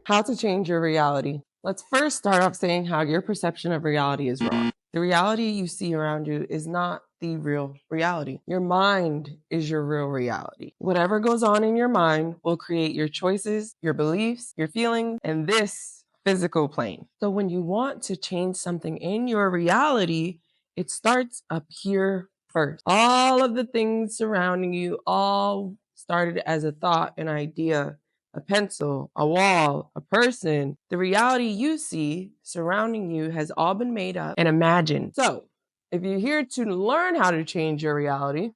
How to change your reality. Let's first start off saying how your perception of reality is wrong. The reality you see around you is not the real reality. Your mind is your real reality. Whatever goes on in your mind will create your choices, your beliefs, your feelings, and this physical plane. So when you want to change something in your reality, it starts up here first. All of the things surrounding you all started as a thought, an idea, a pencil, a wall, a person. The reality you see surrounding you has all been made up and imagined. So, if you're here to learn how to change your reality,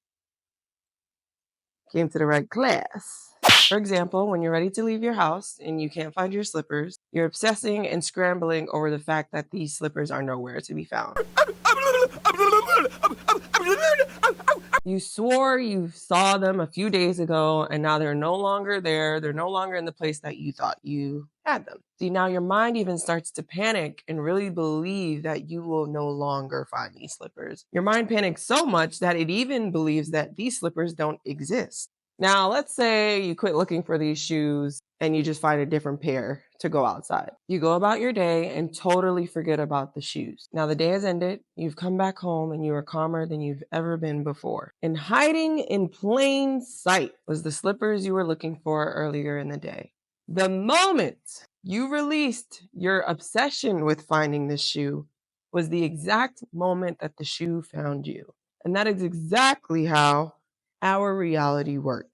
came to the right class. For example, when you're ready to leave your house and you can't find your slippers, you're obsessing and scrambling over the fact that these slippers are nowhere to be found. You swore you saw them a few days ago and now they're no longer there. They're no longer in the place that you thought you had them. See, now your mind even starts to panic and really believe that you will no longer find these slippers. Your mind panics so much that it even believes that these slippers don't exist. Now, let's say you quit looking for these shoes and you just find a different pair to go outside. You go about your day and totally forget about the shoes. Now the day has ended, you've come back home and you are calmer than you've ever been before. And hiding in plain sight was the slippers you were looking for earlier in the day. The moment you released your obsession with finding this shoe was the exact moment that the shoe found you. And that is exactly how our reality works.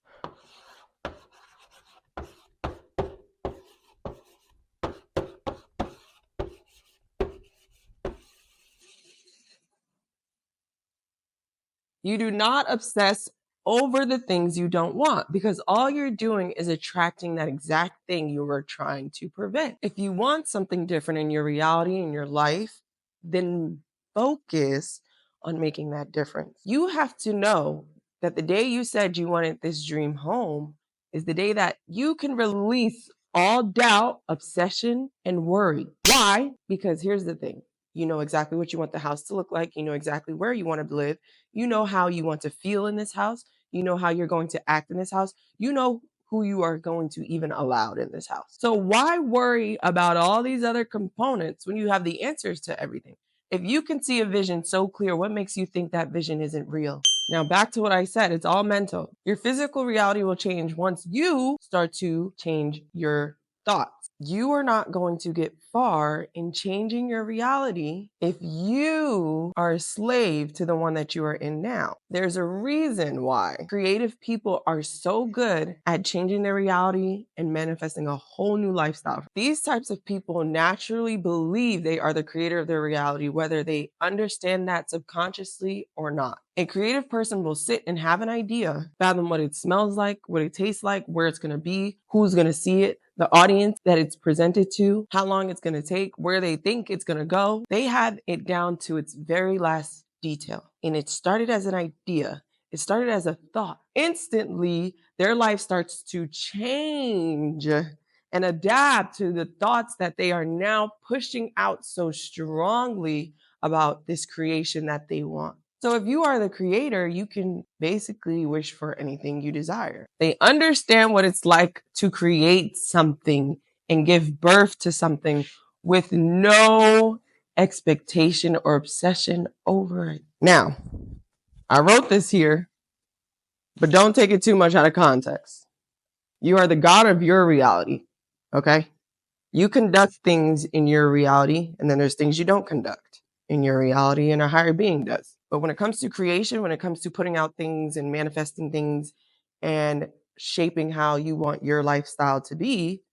You do not obsess over the things you don't want because all you're doing is attracting that exact thing you were trying to prevent. If you want something different in your reality, in your life, then focus on making that difference. You have to know that the day you said you wanted this dream home is the day that you can release all doubt, obsession, and worry. Why? Because here's the thing. You know exactly what you want the house to look like. You know exactly where you want to live. You know how you want to feel in this house. You know how you're going to act in this house. You know who you are going to even allow in this house. So why worry about all these other components when you have the answers to everything? If you can see a vision so clear, what makes you think that vision isn't real? Now, back to what I said, it's all mental. Your physical reality will change once you start to change your thoughts. You are not going to get far in changing your reality if you are a slave to the one that you are in now. There's a reason why creative people are so good at changing their reality and manifesting a whole new lifestyle. These types of people naturally believe they are the creator of their reality, whether they understand that subconsciously or not. A creative person will sit and have an idea, fathom what it smells like, what it tastes like, where it's going to be, who's going to see it, the audience that it's presented to, how long it's going to take, where they think it's going to go. They have it down to its very last detail. And it started as an idea. It started as a thought. Instantly, their life starts to change and adapt to the thoughts that they are now pushing out so strongly about this creation that they want. So if you are the creator, you can basically wish for anything you desire. They understand what it's like to create something and give birth to something with no expectation or obsession over it. Now, I wrote this here, but don't take it too much out of context. You are the God of your reality, okay? You conduct things in your reality, and then there's things you don't conduct in your reality, and a higher being does. But when it comes to creation, when it comes to putting out things and manifesting things and shaping how you want your lifestyle to be,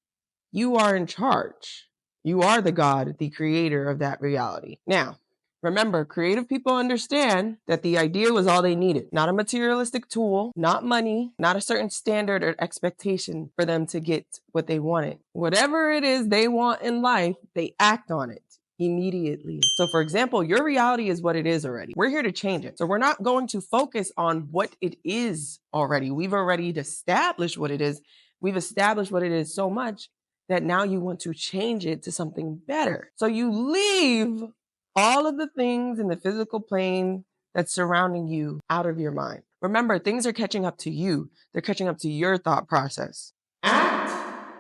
you are in charge. You are the God, the creator of that reality. Now, remember, creative people understand that the idea was all they needed, not a materialistic tool, not money, not a certain standard or expectation for them to get what they wanted. Whatever it is they want in life, they act on it immediately. So for example, your reality is what it is already. We're here to change it. So we're not going to focus on what it is already. We've already established what it is. We've established what it is so much that now you want to change it to something better. So you leave all of the things in the physical plane that's surrounding you out of your mind. Remember, things are catching up to you. They're catching up to your thought process. Act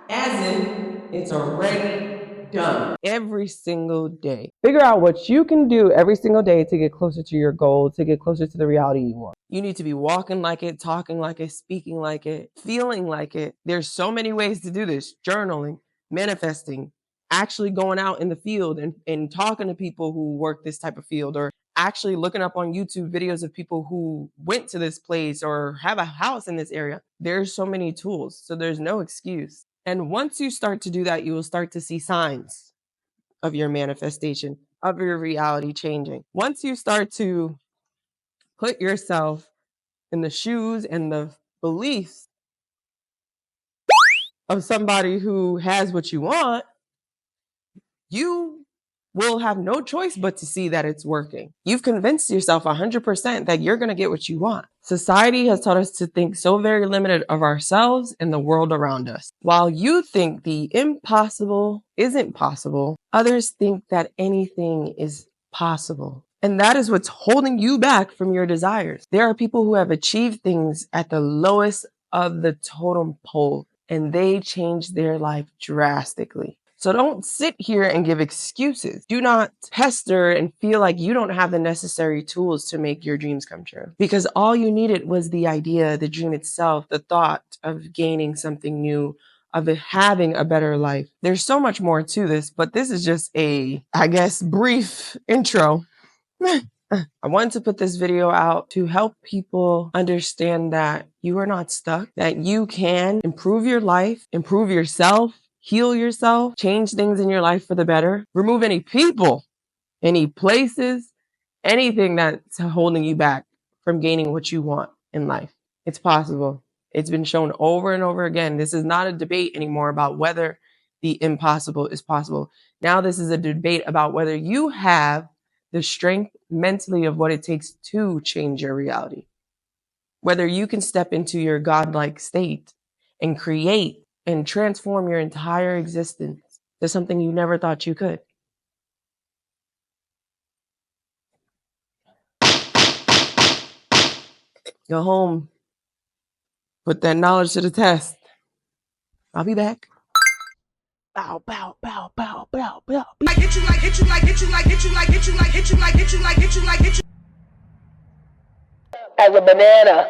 as if It's already done every single day. Figure out what you can do every single day to get closer to your goal, to get closer to the reality you want. You need to be walking like it, talking like it, speaking like it, feeling like it. There's so many ways to do this: journaling, manifesting, actually going out in the field and talking to people who work this type of field, or actually looking up on YouTube videos of people who went to this place or have a house in this area. There's so many tools, so there's no excuse. And once you start to do that, you will start to see signs of your manifestation, of your reality changing. Once you start to put yourself in the shoes and the beliefs of somebody who has what you want, you will have no choice but to see that it's working. You've convinced yourself 100% that you're going to get what you want. Society has taught us to think so very limited of ourselves and the world around us. While you think the impossible isn't possible, others think that anything is possible. And that is what's holding you back from your desires. There are people who have achieved things at the lowest of the totem pole, and they changed their life drastically. So don't sit here and give excuses. Do not pester and feel like you don't have the necessary tools to make your dreams come true. Because all you needed was the idea, the dream itself, the thought of gaining something new, of having a better life. There's so much more to this, but this is just a, I guess, brief intro. I wanted to put this video out to help people understand that you are not stuck, that you can improve your life, improve yourself, heal yourself, change things in your life for the better, remove any people, any places, anything that's holding you back from gaining what you want in life. It's possible. It's been shown over and over again. This is not a debate anymore about whether the impossible is possible. Now this is a debate about whether you have the strength mentally of what it takes to change your reality. Whether you can step into your godlike state and create and transform your entire existence to something you never thought you could. Go home, put that knowledge to the test. I'll be back. Bow, bow, bow, bow, bow, bow. I get you, like, get you, like, get you, like, get you, like, get you, like, get you, like, get you, like, get you, like, get you. As a banana.